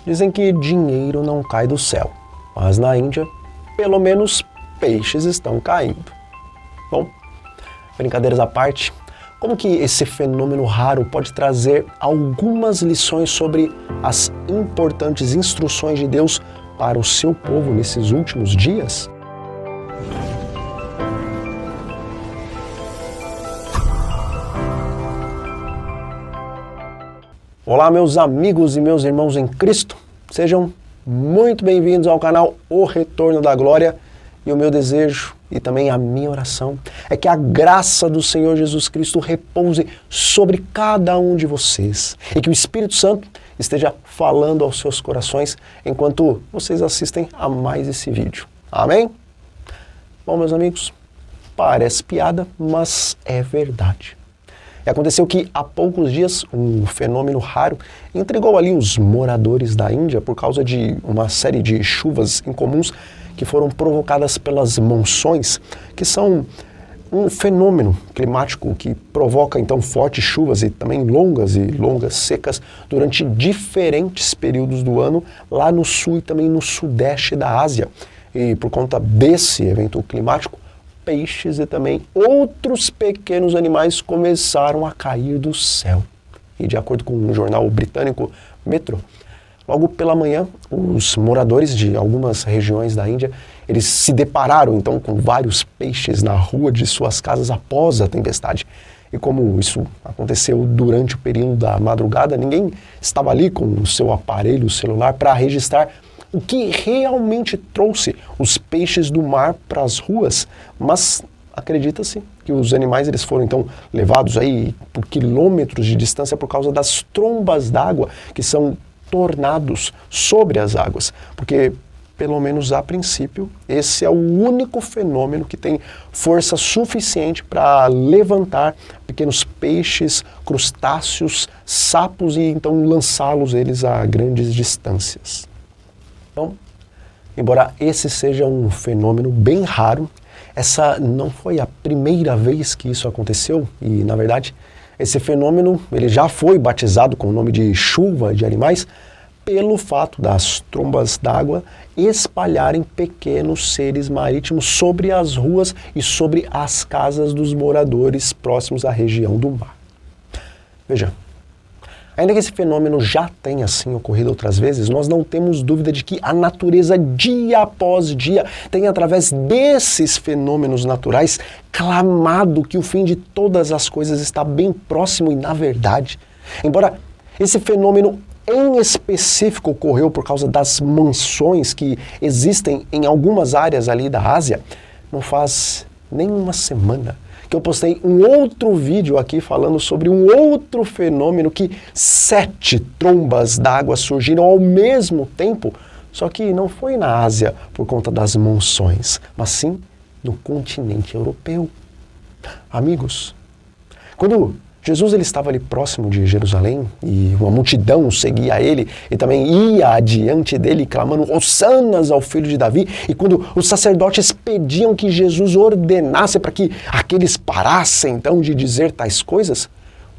Dizem que dinheiro não cai do céu, mas na Índia, pelo menos peixes estão caindo. Bom, brincadeiras à parte, como que esse fenômeno raro pode trazer algumas lições sobre as importantes instruções de Deus para o seu povo nesses últimos dias? Olá, meus amigos e meus irmãos em Cristo, sejam muito bem-vindos ao canal O Retorno da Glória, e o meu desejo e também a minha oração é que a graça do Senhor Jesus Cristo repouse sobre cada um de vocês e que o Espírito Santo esteja falando aos seus corações enquanto vocês assistem a mais esse vídeo. Amém? Bom, meus amigos, parece piada, mas é verdade. E aconteceu que há poucos dias um fenômeno raro intrigou ali os moradores da Índia por causa de uma série de chuvas incomuns que foram provocadas pelas monções, que são um fenômeno climático que provoca então fortes chuvas e também longas secas durante diferentes períodos do ano lá no sul e também no sudeste da Ásia. E por conta desse evento climático, peixes e também outros pequenos animais começaram a cair do céu. E de acordo com um jornal britânico, Metro, logo pela manhã, os moradores de algumas regiões da Índia, eles se depararam então com vários peixes na rua de suas casas após a tempestade. E como isso aconteceu durante o período da madrugada, ninguém estava ali com o seu aparelho celular para registrar o que realmente trouxe os peixes do mar para as ruas, mas acredita-se que os animais eles foram então levados aí por quilômetros de distância por causa das trombas d'água, que são tornados sobre as águas, porque pelo menos a princípio esse é o único fenômeno que tem força suficiente para levantar pequenos peixes, crustáceos, sapos e então lançá-los eles a grandes distâncias. Então, embora esse seja um fenômeno bem raro, essa não foi a primeira vez que isso aconteceu e, na verdade, esse fenômeno ele já foi batizado com o nome de chuva de animais pelo fato das trombas d'água espalharem pequenos seres marítimos sobre as ruas e sobre as casas dos moradores próximos à região do mar. Veja, ainda que esse fenômeno já tenha assim ocorrido outras vezes, nós não temos dúvida de que a natureza dia após dia tem através desses fenômenos naturais clamado que o fim de todas as coisas está bem próximo e na verdade, embora esse fenômeno em específico ocorreu por causa das monções que existem em algumas áreas ali da Ásia, não faz nem uma semana que eu postei um outro vídeo aqui falando sobre um outro fenômeno que 7 trombas d'água surgiram ao mesmo tempo, só que não foi na Ásia por conta das monções, mas sim no continente europeu. Amigos, quando Jesus ele estava ali próximo de Jerusalém e uma multidão seguia ele e também ia adiante dele clamando hossanas ao filho de Davi, e quando os sacerdotes pediam que Jesus ordenasse para que aqueles parassem então de dizer tais coisas,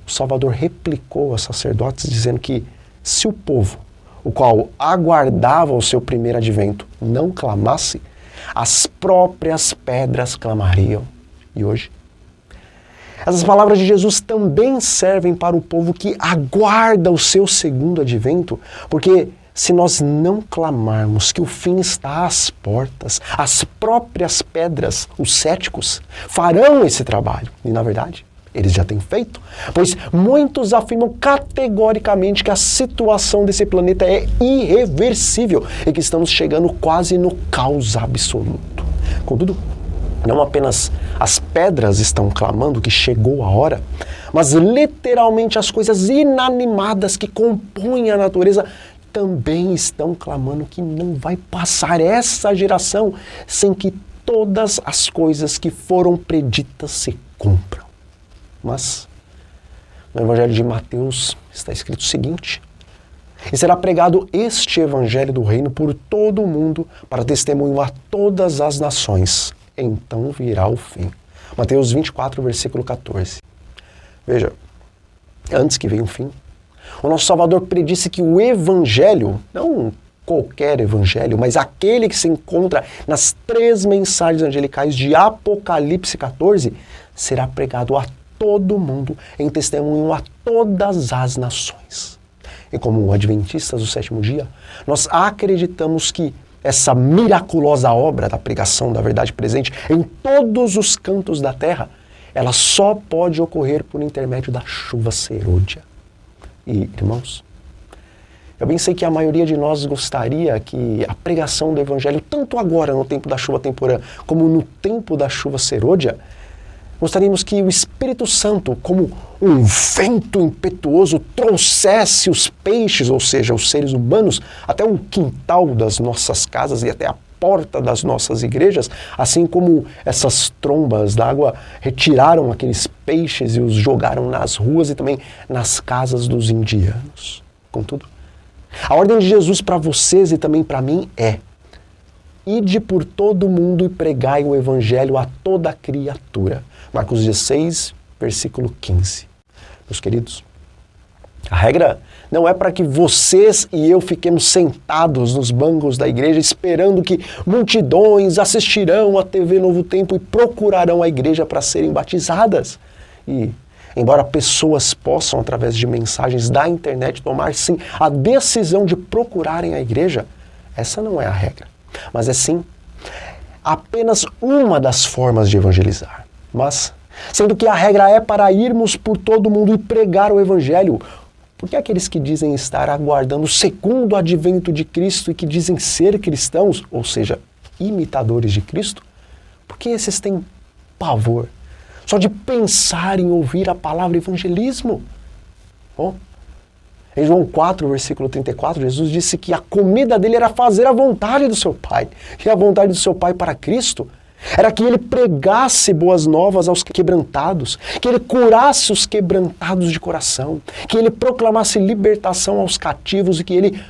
o Salvador replicou aos sacerdotes dizendo que se o povo, o qual aguardava o seu primeiro advento, não clamasse, as próprias pedras clamariam. E hoje essas palavras de Jesus também servem para o povo que aguarda o seu segundo advento, porque se nós não clamarmos que o fim está às portas, as próprias pedras, os céticos, farão esse trabalho. E na verdade, eles já têm feito, pois muitos afirmam categoricamente que a situação desse planeta é irreversível e que estamos chegando quase no caos absoluto. Contudo, não apenas as pedras estão clamando que chegou a hora, mas literalmente as coisas inanimadas que compõem a natureza também estão clamando que não vai passar essa geração sem que todas as coisas que foram preditas se cumpram. Mas no Evangelho de Mateus está escrito o seguinte: e será pregado este Evangelho do Reino por todo o mundo para testemunho a todas as nações. Então virá o fim. Mateus 24, versículo 14. Veja, antes que venha o fim, O nosso Salvador predisse que o Evangelho, não qualquer Evangelho, mas aquele que se encontra nas 3 mensagens angelicais de Apocalipse 14, será pregado a todo mundo em testemunho a todas as nações. E como adventistas do 7º dia, nós acreditamos que essa miraculosa obra da pregação da verdade presente em todos os cantos da terra, ela só pode ocorrer por intermédio da chuva serôdia. E, irmãos, eu bem sei que a maioria de nós gostaria que a pregação do Evangelho, tanto agora no tempo da chuva temporã, como no tempo da chuva serôdia, gostaríamos que o Espírito Santo, como um vento impetuoso, trouxesse os peixes, ou seja, os seres humanos, até o quintal das nossas casas e até a porta das nossas igrejas, assim como essas trombas d'água retiraram aqueles peixes e os jogaram nas ruas e também nas casas dos indianos. Contudo, a ordem de Jesus para vocês e também para mim é: ide por todo mundo e pregai o Evangelho a toda criatura. Marcos 16, versículo 15. Meus queridos, a regra não é para que vocês e eu fiquemos sentados nos bancos da igreja esperando que multidões assistirão a TV Novo Tempo e procurarão a igreja para serem batizadas. E, embora pessoas possam, através de mensagens da internet, tomar sim a decisão de procurarem a igreja, essa não é a regra, mas é sim apenas uma das formas de evangelizar. Mas, sendo que a regra é para irmos por todo mundo e pregar o Evangelho, porque aqueles que dizem estar aguardando o segundo advento de Cristo e que dizem ser cristãos, ou seja, imitadores de Cristo, porque esses têm pavor só de pensar em ouvir a palavra evangelismo? Bom, em João 4, versículo 34, Jesus disse que a comida dele era fazer a vontade do seu Pai. E a vontade do seu Pai para Cristo era que ele pregasse boas novas aos quebrantados, que ele curasse os quebrantados de coração, que ele proclamasse libertação aos cativos e que ele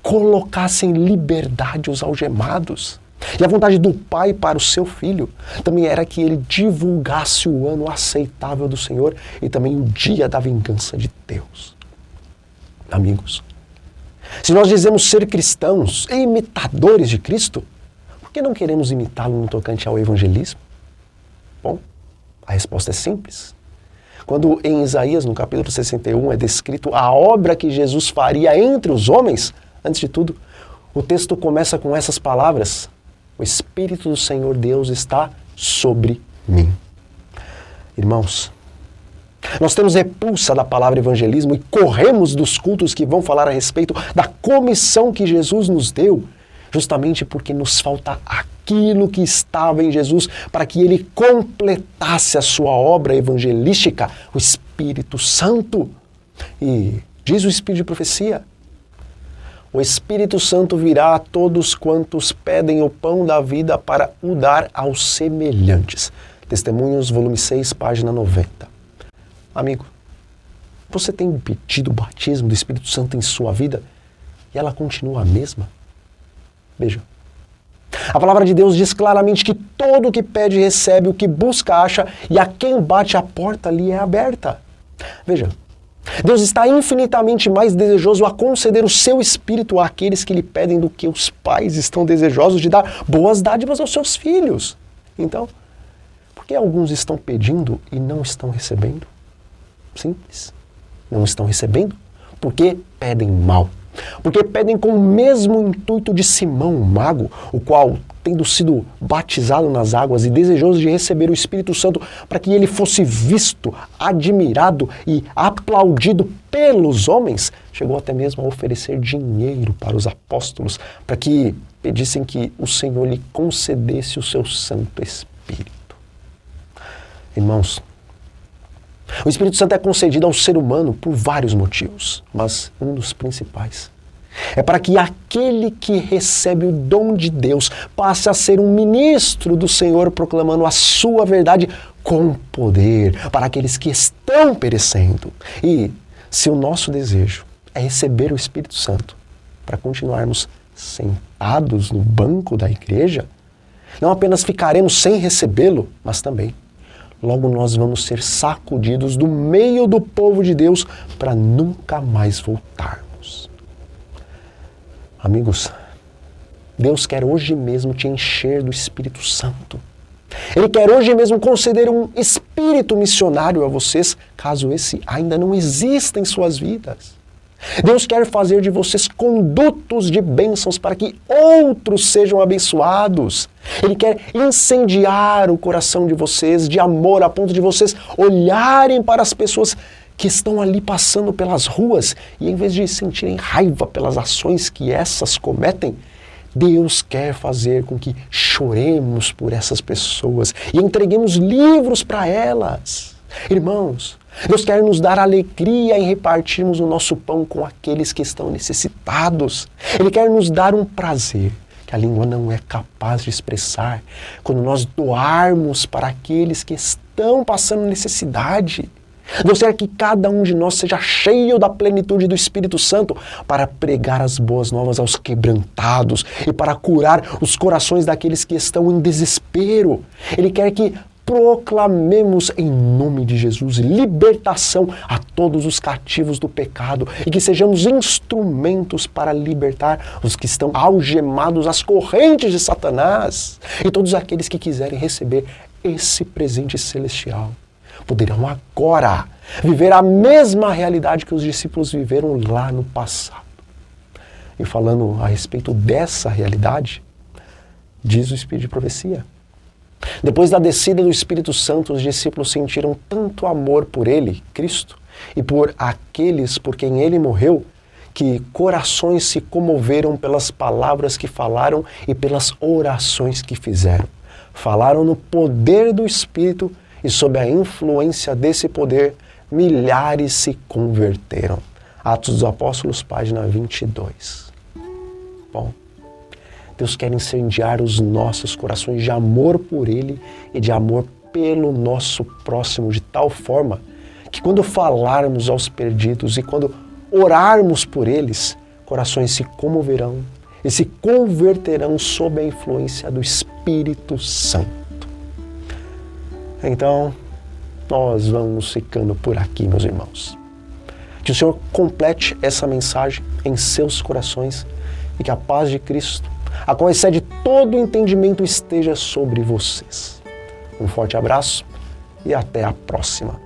colocasse em liberdade os algemados. E a vontade do Pai para o seu Filho também era que ele divulgasse o ano aceitável do Senhor e também o dia da vingança de Deus. Amigos, se nós dizemos ser cristãos e imitadores de Cristo, por que não queremos imitá-lo no tocante ao evangelismo? Bom, a resposta é simples. Quando em Isaías, no capítulo 61, é descrito a obra que Jesus faria entre os homens, antes de tudo, o texto começa com essas palavras: o Espírito do Senhor Deus está sobre mim. Irmãos, nós temos repulsa da palavra evangelismo e corremos dos cultos que vão falar a respeito da comissão que Jesus nos deu, justamente porque nos falta aquilo que estava em Jesus para que ele completasse a sua obra evangelística, o Espírito Santo. E diz o Espírito de profecia: o Espírito Santo virá a todos quantos pedem o pão da vida para o dar aos semelhantes. Testemunhos, volume 6, página 90. Amigo, você tem pedido o batismo do Espírito Santo em sua vida e ela continua a mesma? Veja, a palavra de Deus diz claramente que todo o que pede recebe, o que busca acha, e a quem bate a porta lhe é aberta. Veja, Deus está infinitamente mais desejoso a conceder o seu Espírito àqueles que lhe pedem do que os pais estão desejosos de dar boas dádivas aos seus filhos. Então, por que alguns estão pedindo e não estão recebendo? Simples. Não estão recebendo porque pedem mal. Porque pedem com o mesmo intuito de Simão, o mago, o qual, tendo sido batizado nas águas e desejoso de receber o Espírito Santo para que ele fosse visto, admirado e aplaudido pelos homens, chegou até mesmo a oferecer dinheiro para os apóstolos para que pedissem que o Senhor lhe concedesse o seu Santo Espírito. Irmãos, o Espírito Santo é concedido ao ser humano por vários motivos, mas um dos principais é para que aquele que recebe o dom de Deus passe a ser um ministro do Senhor, proclamando a sua verdade com poder para aqueles que estão perecendo. E se o nosso desejo é receber o Espírito Santo para continuarmos sentados no banco da igreja, não apenas ficaremos sem recebê-lo, mas também logo nós vamos ser sacudidos do meio do povo de Deus para nunca mais voltarmos. Amigos, Deus quer hoje mesmo te encher do Espírito Santo. Ele quer hoje mesmo conceder um espírito missionário a vocês, caso esse ainda não exista em suas vidas. Deus quer fazer de vocês condutos de bênçãos para que outros sejam abençoados. Ele quer incendiar o coração de vocês de amor a ponto de vocês olharem para as pessoas que estão ali passando pelas ruas e em vez de sentirem raiva pelas ações que essas cometem, Deus quer fazer com que choremos por essas pessoas e entreguemos livros para elas. Irmãos, Deus quer nos dar alegria em repartirmos o nosso pão com aqueles que estão necessitados. Ele quer nos dar um prazer que a língua não é capaz de expressar quando nós doarmos para aqueles que estão passando necessidade. Deus quer que cada um de nós seja cheio da plenitude do Espírito Santo para pregar as boas novas aos quebrantados e para curar os corações daqueles que estão em desespero. Ele quer que proclamemos em nome de Jesus libertação a todos os cativos do pecado e que sejamos instrumentos para libertar os que estão algemados às correntes de Satanás. E todos aqueles que quiserem receber esse presente celestial poderão agora viver a mesma realidade que os discípulos viveram lá no passado. E falando a respeito dessa realidade, diz o Espírito de Profecia: depois da descida do Espírito Santo, os discípulos sentiram tanto amor por ele, Cristo, e por aqueles por quem ele morreu, que corações se comoveram pelas palavras que falaram e pelas orações que fizeram. Falaram no poder do Espírito e sob a influência desse poder, milhares se converteram. Atos dos Apóstolos, página 22. Bom, Deus quer incendiar os nossos corações de amor por Ele e de amor pelo nosso próximo, de tal forma que quando falarmos aos perdidos e quando orarmos por eles, corações se comoverão e se converterão sob a influência do Espírito Santo. Então, nós vamos ficando por aqui, meus irmãos. Que o Senhor complete essa mensagem em seus corações e que a paz de Cristo, a qual excede todo entendimento, esteja sobre vocês. Um forte abraço e até a próxima.